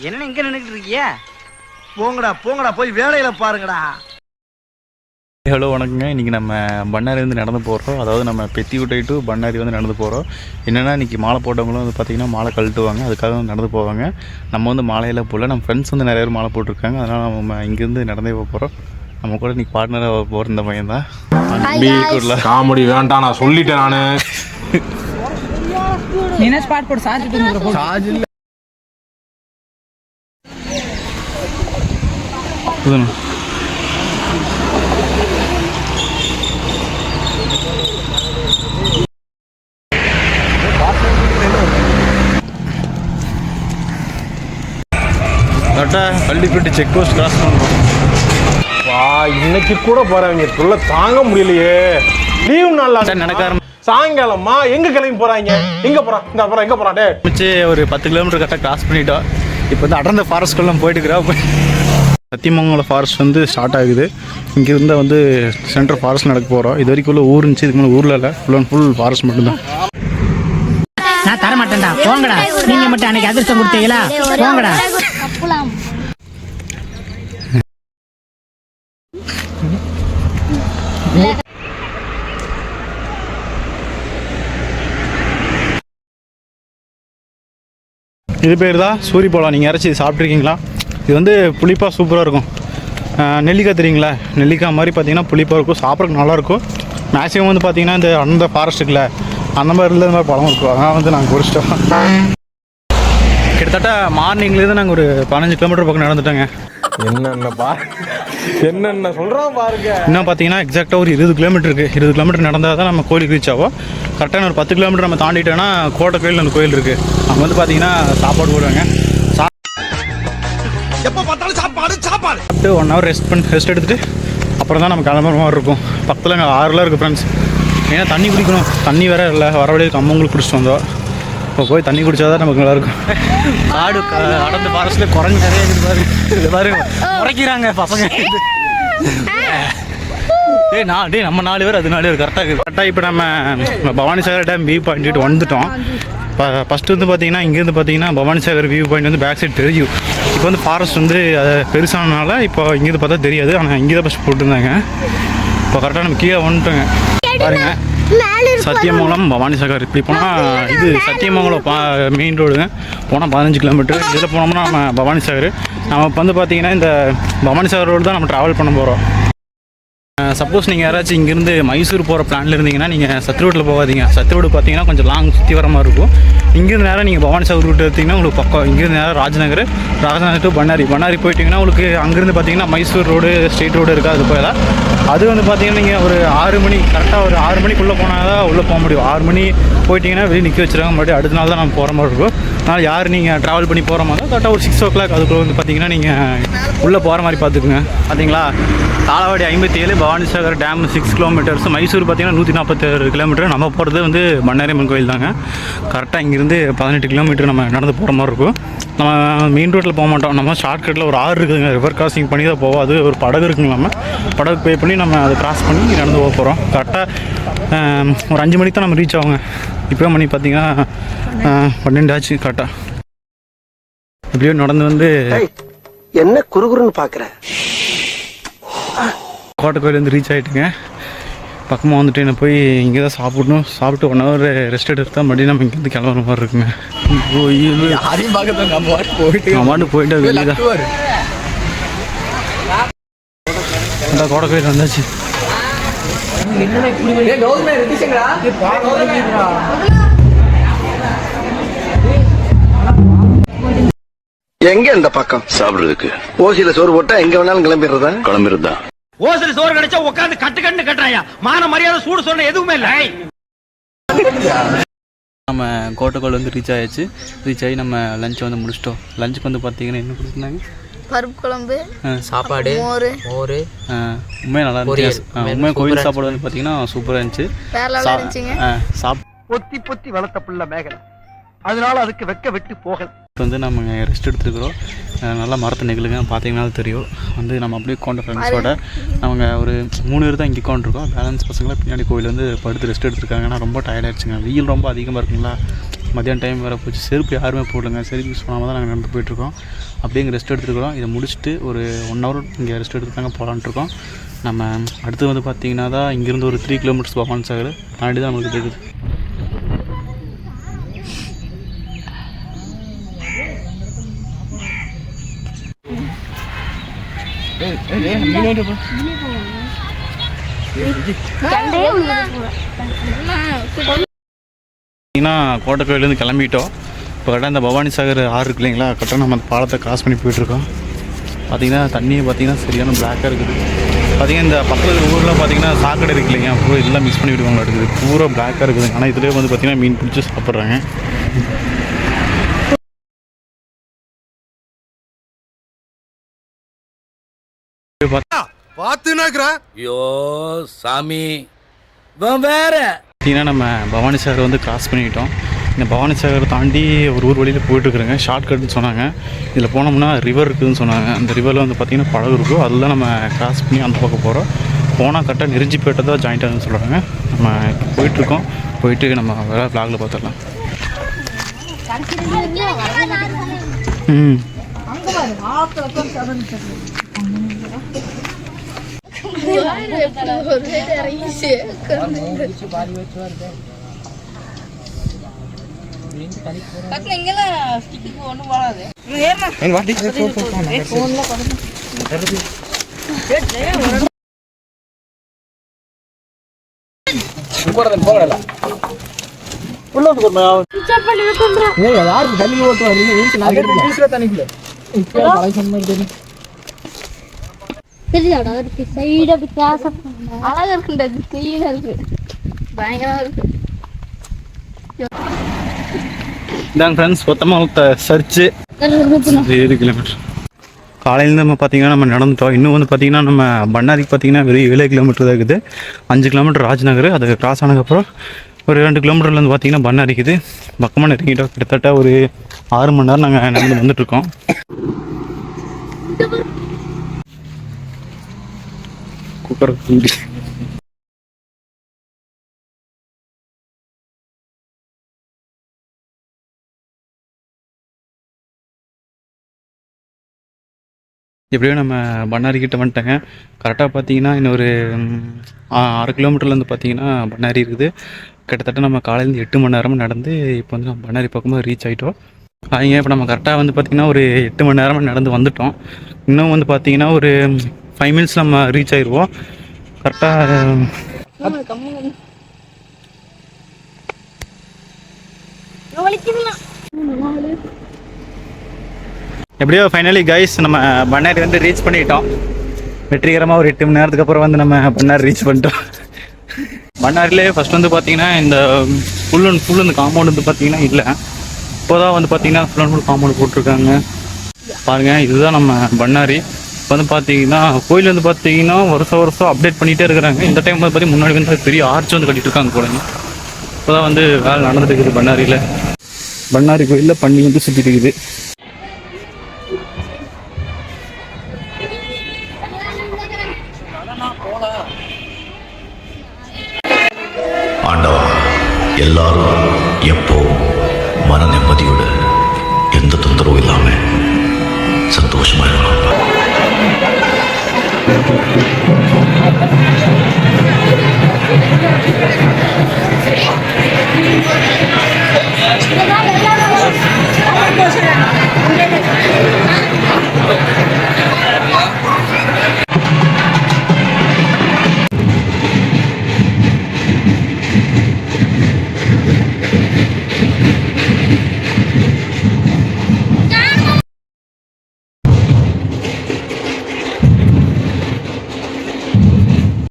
என்ன இங்க நின்னுக்கிட்டு இருக்கியா? போங்கடா போங்கடா போய் வேலையில பாருங்கடா. ஹலோ வணக்கங்க. இன்றைக்கி நம்ம பண்ணாரி வந்து நடந்து போகிறோம். அதாவது நம்ம பெத்திக்குட்டை டு பண்ணாரி வந்து நடந்து போகிறோம். என்னென்னா இன்றைக்கி மாலை போட்டவங்களும் வந்து பார்த்திங்கன்னா மாலை கழட்டுவாங்க, அதுக்காக வந்து நடந்து போவாங்க. நம்ம வந்து மாலையெல்லாம் போகல, நம்ம ஃப்ரெண்ட்ஸ் வந்து நிறைய பேர் மாலை போட்டிருக்காங்க. அதனால் நம்ம இங்கேருந்து நடந்தே போகிறோம். நம்ம கூட இன்றைக்கி பார்ட்னராக போகிற இந்த பையன் தான். காமெடி வேண்டாம், நான் சொல்லிட்டேன். நான் என்ன ஸ்பாட் போட்டு சார்ஜ் இல்லை. கரெக்டாக பள்ளிப்பட்டி செக் போஸ்ட் கிராஸ் பண்ணுறோம். வா, இன்னைக்கு கூட போறவங்க சொல்ல தாங்க முடியலையே. லீவ் நாள்ல நடக்க சாயங்காலமா எங்க கிளம்பி போறாங்க? எங்க போறான்? இந்த அப்புறம் எங்க போறான்? ஒரு 10 கிலோமீட்டர் கரெக்டாக கிராஸ் பண்ணிட்டோம். இப்போ வந்து அடர்ந்த ஃபாரஸ்ட்குள்ளே போயிட்டு இருக்கிறோம். சத்தியமங்கலம் ஃபாரஸ்ட் வந்து ஸ்டார்ட் ஆகுது. இங்கிருந்த வந்து சென்ட்ரல் ஃபாரஸ்ட் நடக்க போகிறோம். இது வரைக்கும் உள்ள ஊர் இருந்துச்சு, இதுக்கு மேலே ஊரில் இல்லை, ஃபுல் அண்ட் ஃபுல் ஃபாரஸ்ட் மட்டும்தான். நான் தர மாட்டேன்டா, போங்கடா. நீங்க மட்டும் அன்னைக்கு அதிர்ஷ்டம் கொடுத்தீங்களா? போங்கடா. இது பேர் தான் சூரி பழம். நீங்கள் இறச்சி சாப்பிட்ருக்கீங்களா? இது வந்து புளிப்பாக சூப்பராக இருக்கும். நெல்லிக்காய் தெரியுங்களா? நெல்லிக்காய் மாதிரி பார்த்தீங்கன்னா புளிப்பாக இருக்கும், சாப்பிட்றதுக்கு நல்லாயிருக்கும். மேக்ஸிமம் வந்து பார்த்தீங்கன்னா இந்த அந்த ஃபாரஸ்ட்டுக்குள்ள அந்த மாதிரி இல்லை, இந்த மாதிரி பழம் இருக்கும். அதனால் வந்து நாங்கள் குடிச்சிட்டோம். கிட்டத்தட்ட மார்னிங்லேருந்து நாங்கள் ஒரு 15 கிலோமீட்டர் பக்கம் நடந்துட்டோங்க. என்னென்ன சொல்கிறோம் பாருங்க. இன்னும் பார்த்தீங்கன்னா எக்ஸாக்டாக ஒரு 20 கிலோமீட்டர் இருக்குது. 20 கிலோமீட்டர் நடந்தால் தான் நம்ம கோயிலுக்கு ரீச் ஆகும். கரெக்டாக ஒரு 10 கிலோமீட்டர் நம்ம தாண்டிட்டோன்னா கோட்டை கோயில் அந்த கோயில் இருக்குது. அங்கே வந்து பார்த்தீங்கன்னா சாப்பாடு போடுவாங்க. எப்போ பார்த்தாலும் சாப்பாடு சாப்பாடு. 1 ஹவர் ரெஸ்ட் எடுத்துகிட்டு அப்புறம் தான் நம்ம கிளம்புற மாதிரி இருக்கும். பக்கத்தில் அங்கே ஆறுலாம் இருக்குது ஃப்ரெண்ட்ஸ். ஏன்னா தண்ணி குடிக்கணும், தண்ணி வேறு இல்லை. வர வழியை கம்மங்களுக்கு குடிச்சிட்டு வந்தோம். இப்போ போய் தண்ணி குடித்தா தான் நமக்கு நல்லாயிருக்கும். காடு அடர்ந்த ஃபாரஸ்ட்டில் குரங்கு நிறைய இருக்குது பாரு. குறைக்கிறாங்க பசங்க. நம்ம 4 பேர், அது 4 பேர் கரெக்டாக இருக்குது. கரெக்டாக இப்போ நம்ம பவானிசாகர் டேம் வியூ பாயிண்ட் வந்துட்டோம். ஃபஸ்ட்டு வந்து பார்த்தீங்கன்னா இங்கேருந்து பார்த்தீங்கன்னா பவானிசாகர் வியூ பாயிண்ட் வந்து பேக் சைடு தெரியும். இப்போ வந்து ஃபாரஸ்ட் வந்து பெருசானனால இப்போ இங்கேருந்து பார்த்தா தெரியாது. ஆனால் இங்கே தான் ஃபஸ்ட் போட்டுருந்தாங்க. இப்போ கரெக்டாக நம்ம கீழே வந்துட்டோங்க. பாருங்கள், சத்தியமங்கலம் பவானிசாகர். இப்படி போனால் இது சத்தியமங்கலம் மெயின் ரோடுங்க. போனால் 15 கிலோமீட்டர். இதில் போனோம்னா நம்ம பவானிசாகர். நம்ம இப்போ வந்து பார்த்தீங்கன்னா இந்த பவானிசாகர் ரோடு தான் நம்ம ட்ராவல் பண்ண போகிறோம். சப்போஸ் நீங்கள் யாராச்சும் இங்கேருந்து மைசூர் போகிற பிளானில் இருந்தீங்கன்னா நீங்கள் சத்ரோட்டில் போகாதீங்க. சத்ரோடு பார்த்தீங்கன்னா கொஞ்சம் லாங் சுற்றி வர மாதிரி இருக்கும். இங்கேருந்து நேரம் நீங்கள் பவானிசாகர் ரூட் எடுத்திங்கன்னா உங்களுக்கு பக்கம். இங்கேருந்து நேரம் ராஜநகர் டு பண்ணாரி போயிட்டீங்கன்னா உங்களுக்கு அங்கேருந்து பார்த்தீங்கன்னா மைசூர் ரோடு ஸ்ட்ரெயிட் ரோடு இருக்குது. அது போயிடலாம். அது வந்து பார்த்தீங்கன்னா நீங்கள் ஒரு 6 மணி கரெக்டாக ஒரு 6 மணிக்குள்ளே போனால் தான் உள்ளே போக முடியும். 6 மணி போயிட்டீங்கன்னா வெளியே நிற்க வச்சுருவாங்க. மறுபடியும் அடுத்த நாள் தான் நம்ம போகிற மாதிரி இருக்கும். அதனால் யார் நீங்கள் ட்ராவல் பண்ணி போகிற மாதிரி கரெக்டாக ஒரு 6 o'clock அதுக்குள்ளே வந்து பார்த்தீங்கன்னா நீங்கள் உள்ளே போகிற மாதிரி பார்த்துக்குங்க. பார்த்தீங்களா, தாளவாடி 57, பவானிசாகர் டேம் 6 கிலோமீட்டர்ஸ், மைசூர் பார்த்தீங்கன்னா 146 கிலோமீட்டர். நம்ம போகிறது வந்து பண்ணாரியம்மன் கோயில் தாங்க. கரெக்டாக இங்கேருந்து 18 கிலோமீட்டர் நம்ம நடந்து போகிற மாதிரி இருக்கும். நம்ம மெயின் ரோட்டில் போக மாட்டோம். நம்ம ஷார்ட்கட்டில் ஒரு ஆறு இருக்குதுங்க, ரிவர் கிராசிங் பண்ணி தான் போவோம். அது ஒரு படகு இருக்குங்க. நம்ம படகு பே பண்ணி நம்ம அதை கிராஸ் பண்ணி நடந்து போக போகிறோம். கரெக்டாக ஒரு 5 மணிக்கு தான் நம்ம ரீச் ஆகுங்க. இப்போ மணி பார்த்தீங்கன்னா 12 ஆச்சு. கரெக்டாக எப்படியோ நடந்து வந்து என்ன குறுகுறுன்னு பார்க்குறேன். கோட்டை கோயில் வந்து ரீச் ஆகிட்டுங்க. பக்கமாக வந்துட்டு என்ன போய் இங்கே தான் சாப்பிடணும். சாப்பிட்டு 1 hour ரெஸ்ட் எடுத்து மறுபடியும் நம்ம இங்கேருந்து கிளம்புற மாதிரி இருக்குங்க. போயிட்டு வெளியே தான் இந்த கோட்டை கோயில் வந்தாச்சு. எங்க இந்த பக்கம் சாப்பிடுறதுக்கு ஓசியில சோறு போட்டா எங்க வேணாலும் கிளம்பிடுறதா. ஓசரி சோறு கிடைச்சா உட்காந்து கட்டு கட்டுறாயா? மான மரியாதை சூடு சொன்ன எதுவுமே இல்லை. நம்ம கோட்டைக்கோள் வந்து ரீச் ஆகி நம்ம லஞ்ச் வந்து முடிச்சிட்டோம். லஞ்சுக்கு வந்து பார்த்தீங்கன்னா என்ன கொடுத்துருந்தாங்க? பருப்பு குழம்பு, சாப்பாடு, மோர். உண்மையாக நல்லா இருந்துச்சு. உண்மையாக கோயில் சாப்பாடு வந்து பார்த்தீங்கன்னா சூப்பராக இருந்துச்சு. பொத்தி வளர்த்த பிள்ளை மேகலை, அதனால அதுக்கு வெக்க வெட்டு போகல. வந்து நம்ம ரெஸ்ட் எடுத்துருக்குறோம். நல்லா மரத்தை நெகிழுங்க, பார்த்தீங்கன்னா தெரியும். வந்து நம்ம அப்படியே உட்காந்த ஃப்ரெண்ட்ஸோட அவங்க ஒரு 3 பேர் தான் இங்கே உட்காந்துருக்கோம். பேலன்ஸ் பசங்களாம் பின்னாடி கோயில் வந்து படுத்து ரெஸ்ட் எடுத்துருக்காங்க. ஆனால் ரொம்ப டயர்டாகிடுச்சுங்க. வெயில் ரொம்ப அதிகமாக இருக்குங்களா. மதியான டைம் வேறு போச்சு. செருப்பு யாருமே போடலங்க. செருப்பு யூஸ் பண்ணாமல் தான் நாங்கள் நடந்து போயிட்டுருக்கோம். அப்படியே இங்கே ரெஸ்ட் எடுத்துருக்குறோம். இதை முடிச்சுட்டு ஒரு 1 ஹவர் இங்கே ரெஸ்ட் எடுத்து தாங்க போகலான்ட்ருக்கோம். நம்ம அடுத்து வந்து பார்த்திங்கன்னா தான் இங்கேருந்து ஒரு 3 கிலோமீட்டர்ஸ் பவானி சாகர் தாண்டி தான் நம்மளுக்கு இருக்குது. பார்த்தீங்கன்னா கோட்டைக்கோயிலேருந்து கிளம்பிட்டோம். இப்போ கரெக்டாக இந்த பவானி சாகர் ஆறு இருக்கு இல்லைங்களா, கரெக்டாக நம்ம அந்த பாலத்தை கிராஸ் பண்ணி போயிட்டுருக்கோம். பார்த்திங்கன்னா தண்ணியை பார்த்திங்கன்னா சரியான பிளாக்காக இருக்குது. பார்த்திங்கன்னா இந்த பக்கத்தில் ஊரில் பார்த்திங்கன்னா சாக்கடை இருக்கு இல்லைங்க, பூரா எல்லாம் மிக்ஸ் பண்ணி விடுவாங்க இருக்குது, பூரா பிளாக்காக இருக்குது. ஆனால் இதுலேயே வந்து பார்த்திங்கன்னா மீன் பிடிச்சி சாப்பிட்றாங்க. ஐயோ சாமி வேற பார்த்தீங்கன்னா நம்ம பவானி சாகர் வந்து கிராஸ் பண்ணிக்கிட்டோம். இந்த பவானி சாகர் தாண்டி ஒரு ஊர் வழியில் போயிட்டுருக்குறேங்க. ஷார்ட்கட்னு சொன்னாங்க. இதில் போனோம்னா ரிவர் இருக்குதுன்னு சொன்னாங்க. அந்த ரிவரில் வந்து பார்த்திங்கன்னா படகு இருக்கும். அதில் நம்ம கிராஸ் பண்ணி அந்த பக்கம் போகிறோம். போனால் கரெக்டாக நெருஞ்சிப்பேட்டை தான் ஜாயிண்ட் ஆகுதுன்னு சொல்கிறாங்க. நம்ம போயிட்டுருக்கோம். போயிட்டு நம்ம வேறு வ்ளாகில் பார்த்துடலாம். தெரியாடா இருக்கு சைடு வித்தியாசம் அழகா இருக்குண்டது கிளீனா இருக்கு பயங்கரமா இருக்கு. இதாங்க ஃப்ரெண்ட்ஸ் கொத்தமங்கலத்தை சர்ச்சு 7 கிலோமீட்டர். காலையிலேருந்து நம்ம பார்த்திங்கன்னா நம்ம நடந்துட்டோம். இன்னும் வந்து பார்த்திங்கன்னா நம்ம பண்ணாரிக்கு பார்த்திங்கன்னா வெறும் 7 கிலோமீட்டர் தான் இருக்குது. 5 கிலோமீட்டர் ராஜ்நகர். அது கிராஸ் ஆனதுக்கப்புறம் ஒரு 2 கிலோமீட்டர்லேருந்து பார்த்திங்கன்னா பண்ணாரி இருக்குது. பக்கமாக நெருங்கிட்டோம். கிட்டத்தட்ட ஒரு 6 மணி நேரம் நாங்கள் நடந்து வந்துட்டுருக்கோம். குக்கர் எப்படியோ நம்ம பண்ணாரி கிட்ட வந்துட்டேங்க. கரெக்டாக பார்த்தீங்கன்னா இன்னொரு 6 கிலோமீட்டர்லேருந்து பார்த்தீங்கன்னா பண்ணாரி இருக்குது. கிட்டத்தட்ட நம்ம காலையிலேருந்து 8 மணி நேரமாக நடந்து இப்போ வந்து நம்ம பண்ணாரி பக்கமாக ரீச் ஆகிட்டோம். அவங்க இப்போ நம்ம கரெக்டாக வந்து பார்த்திங்கன்னா ஒரு 8 மணி நேரமாக நடந்து வந்துட்டோம். இன்னும் வந்து பார்த்திங்கன்னா ஒரு 5 மினிட்ஸ் நம்ம ரீச் ஆயிடுவோம். கரெக்டாக எப்படியோ ஃபைனலி கைஸ் நம்ம பண்ணாரி வந்து ரீச் பண்ணிட்டோம். வெற்றிகரமாக ஒரு 8 மணி நேரத்துக்கு அப்புறம் வந்து நம்ம பண்ணாரி ரீச் பண்ணிட்டோம். பண்ணாரிலே ஃபஸ்ட் வந்து பார்த்தீங்கன்னா இந்த ஃபுல் அண்ட் ஃபுல் இந்த காம்பவுண்ட் வந்து பார்த்தீங்கன்னா இல்லை. இப்போ தான் வந்து பார்த்தீங்கன்னா ஃபுல் அண்ட் ஃபுல் காம்பவுண்ட் போட்டிருக்காங்க. பாருங்கள், இதுதான் நம்ம பண்ணாரி. இப்போ வந்து பார்த்தீங்கன்னா கோயில் வந்து பார்த்தீங்கன்னா வருஷம் அப்டேட் பண்ணிகிட்டே இருக்கிறாங்க. இந்த டைம் வந்து பார்த்தீங்கன்னா முன்னாடி வந்து பெரிய ஆர்ச் வந்து கட்டிகிட்டு இருக்காங்க போலங்க. இப்போ தான் வந்து வேலை நடந்துட்டு இருக்குது பண்ணாரியில். பண்ணாரி கோயிலில் பண்ணி வந்து சுற்றிட்டு இருக்குது. ஆண்டவா, எல்லாரும் எப்போ மன நிம்மதியோட எந்த தொந்தரவும் இல்லாம சந்தோஷமா இருக்கணும்.